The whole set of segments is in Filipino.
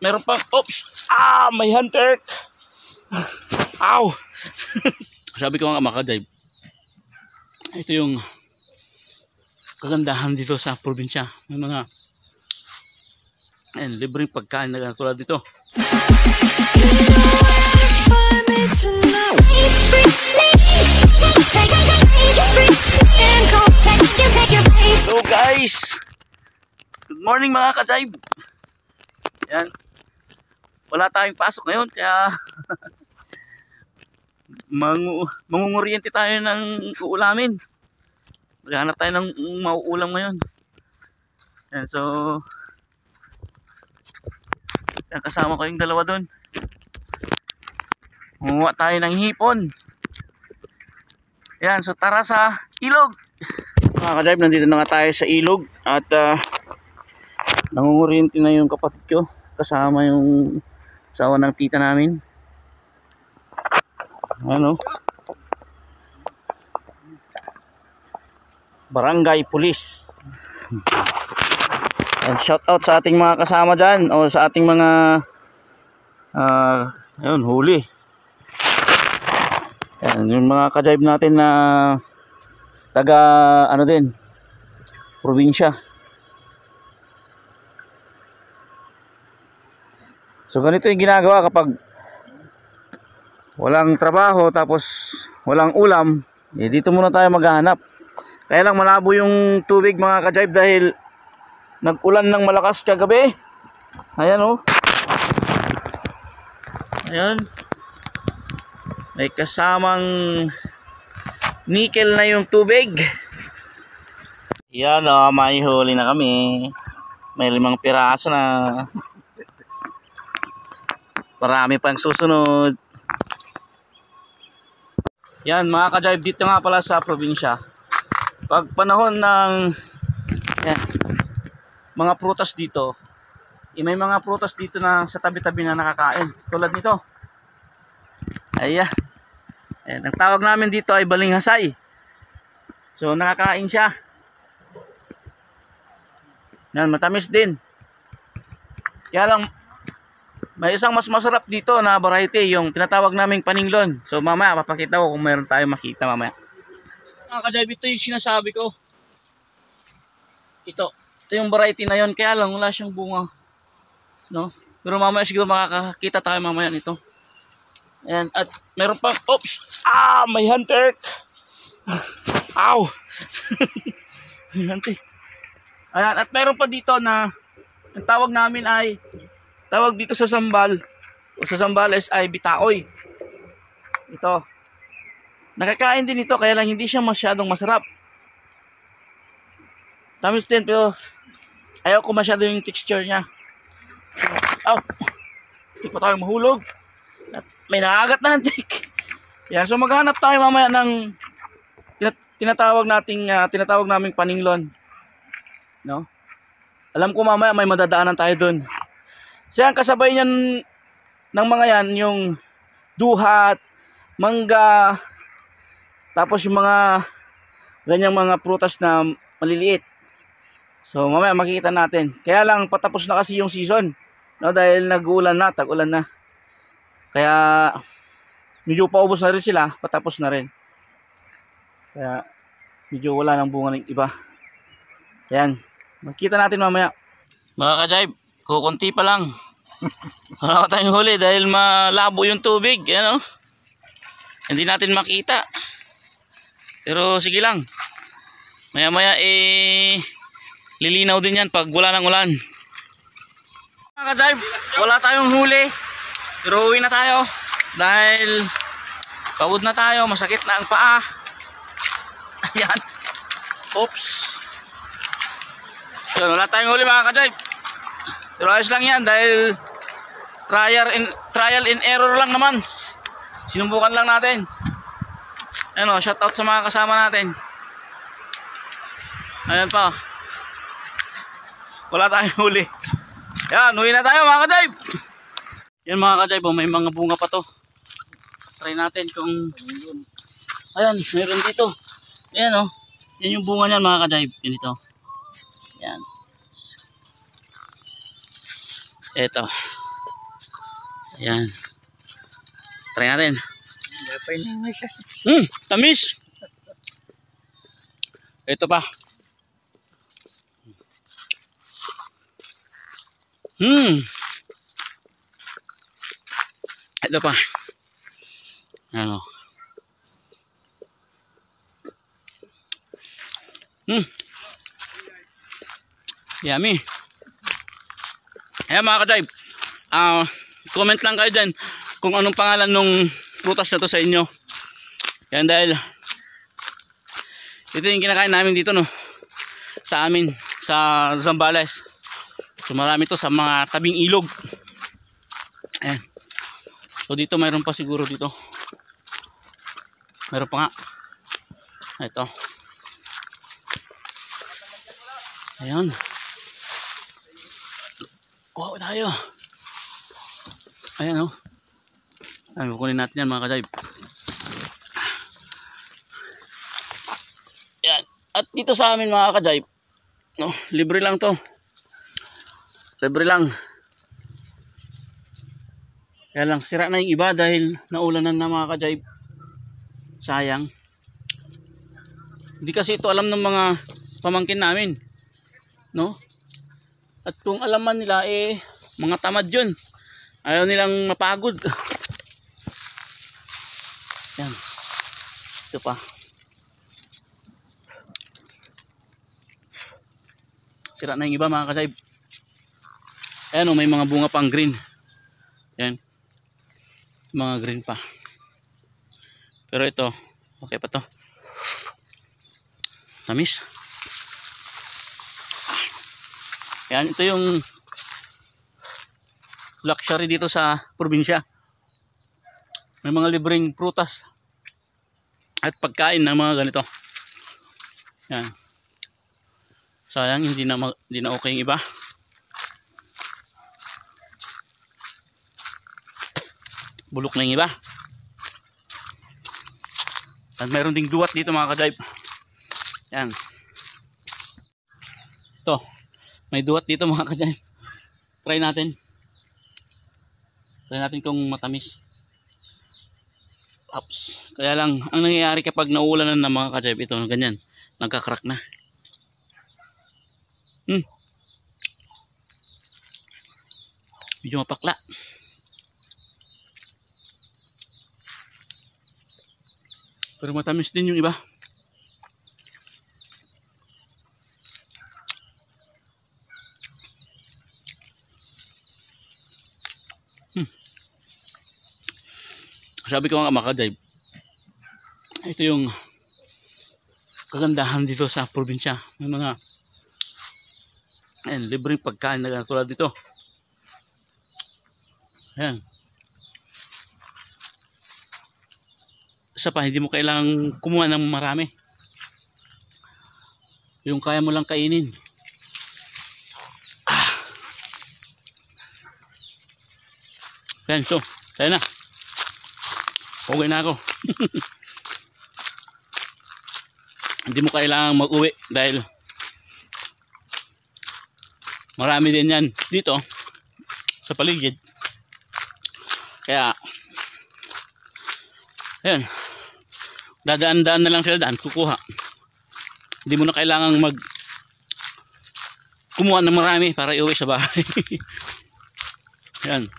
meron pang, oops, may hunter. Ow. Sabi ko nga mga ka-dive, ito yung kagandahan dito sa probinsya. May mga libreng pagkain na tulad dito. So guys, good morning mga ka-dive. Yan, wala tayong pasok ngayon kaya mangunguryente tayo ng uulamin. Maghanap tayo ng mauulam ngayon. Yan, so yan, kasama ko yung dalawa doon. Munguha tayo ng hipon. Yan, so tara sa ilog. Mga ka-dive, nandito na nga tayo sa ilog. At nangunguryente na yung kapatid ko, kasama yung asawa ng tita namin. Ano? Barangay Police. And shout out sa ating mga kasama dyan, o sa ating mga ayun, huli. Yan, yung mga ka-dive natin na taga ano din, probinsya. So ganito yung ginagawa kapag walang trabaho tapos walang ulam, dito muna tayo maghahanap. Kaya lang malabo yung tubig mga ka-dive dahil nag-ulan ng malakas kagabi. Ayan oh. Ayan. May kasamang nickel na yung tubig. Yan oh, may huli na kami. May 5 piraso na. Marami pang susunod. Yan mga ka-dive, dito nga pala sa probinsya, pag panahon ng yan, mga prutas dito, may mga prutas dito na sa tabi-tabi na nakakain. Tulad nito. Ayan. Ang tawag namin dito ay balinghasay. So nakakain siya. Yan, matamis din. Kaya lang may isang mas masarap dito na variety, yung tinatawag naming paninglon. So mamaya papakita ko kung meron tayong makita mamaya. Mga ka-dive, ito yung sinasabi ko. Ito yung variety na yon, kaya lang wala siyang bunga, no? Pero mamaya siguro makakakita tayo mamaya nito. Ayan, at meron pang, oops, may hunter. Ow. May hunter. Ayan, at meron pa dito na ang tawag namin ay, tawag dito sa sambal o sa Zambales ay bitaoy. Ito, nakakain din ito, kaya lang hindi siya masyadong masarap. Tamis din, pero ayaw ko masyado yung texture niya. Aw, hindi pa tayo mahulog at may nakagat na hantik. Yan, so maghanap tayo mamaya ng tinatawag naming paninglon, no? Alam ko mamaya may madadaanan tayo dun. So yan, kasabay niyan ng mga yan, yung duhat, mangga, tapos yung mga ganyang mga prutas na maliliit. So mamaya makikita natin. Kaya lang patapos na kasi yung season, no, dahil nag-uulan na, tag-ulan na. Kaya medyo paubos na rin sila, patapos na rin. Kaya medyo wala nang bunga ng iba. Ayan, makikita natin mamaya. Mga ka-dive, kukunti pa lang. Wala tayong huli dahil malabo yung tubig, ano? Hindi natin makita. Pero sige lang. Maya-maya lilinaw din yan pag wala ng ulan. Mga ka-dive, wala tayong huli, pero uwi na tayo dahil pagod na tayo, masakit na ang paa. Ayan. Oops. Yun, wala tayong huli mga ka-dive, pero ayos lang yan dahil trial and error lang naman. Sinubukan lang natin. Ano, shout out sa mga kasama natin. Ayan pa, wala tayong huli. Yan, uwi na tayo mga ka-dive. Yan mga ka-dive, may mga bunga pa to. Try natin kung ayan, meron dito. Ayan oh, yan yung bunga niyan mga ka-dive. Yan ito. Yan. Eto. Ayan. Try natin. Tamis. Ito pa. Ito pa. Ano? Yummy. Ayan mga ka-drive. Comment lang kayo dyan kung anong pangalan nung prutas na to sa inyo. Yan dahil ito yung kinakain namin dito no. Sa amin sa Zambales. So marami to sa mga tabing ilog. Ayan. So dito mayroon pa siguro dito. Mayroon pa nga. Ito. Ayan. Kuha tayo. Ayan o. Ayan, kukunin natin yan mga ka-drive. Ayan. At dito sa amin mga ka-drive, no, libre lang to. Libre lang. Kaya lang sira na yung iba dahil naulanan na mga ka-drive. Sayang. Hindi kasi ito alam ng mga pamangkin namin. No? At kung alaman nila mga tamad yun. Ayaw nilang mapagod. Yan. Ito pa. Sira na yung iba mga ka-drive. Ayan o, may mga bunga pang green. Yan. Mga green pa. Pero ito, okay pa to. Tamis. Yan, ito yung luxury dito sa probinsya. May mga libreng prutas at pagkain ng mga ganito. Yan. Sayang hindi na okay yung iba. Bulok na yung iba. At mayroon ding duwat dito mga ka-drive. Yan. Ito. May duwat dito mga ka-drive. Try natin. Try natin kung matamis. Ups. Kaya lang, ang nangyayari kapag nauulanan ng mga ka-drive, ito, ganyan. Nagka-crack na. Medyo mapakla. Pero matamis din yung iba. Sabi ko nga mga ka-drive, ito yung kagandahan dito sa probinsya. May mga libreng pagkain na tulad dito. Ayan. Isa pa, hindi mo kailangang kumuha ng marami. Yung kaya mo lang kainin. Ayan, so, tayo na. Okay na ako. Hindi mo kailangang mag-uwi dahil marami din yan dito sa paligid. Kaya ayan, dadaan-daan na lang sila daan kukuha. Hindi mo na kailangang kumuha ng marami para iuwi sa bahay. Ayan.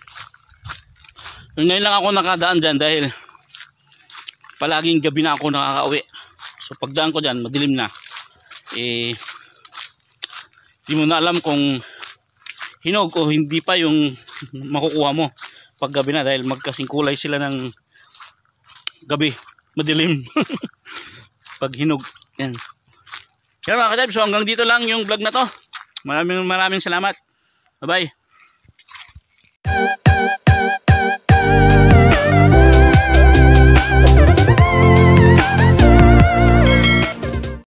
Ngayon lang ako nakadaan dyan dahil palaging gabi na ako nakakauwi. So pagdaan ko dyan, madilim na. Di mo na alam kung hinog o hindi pa yung makukuha mo pag gabi na dahil magkasing kulay sila ng gabi. Madilim. Pag hinog. Yan. Kaya mga ka-drive, so hanggang dito lang yung vlog na to. Maraming salamat. Bye bye.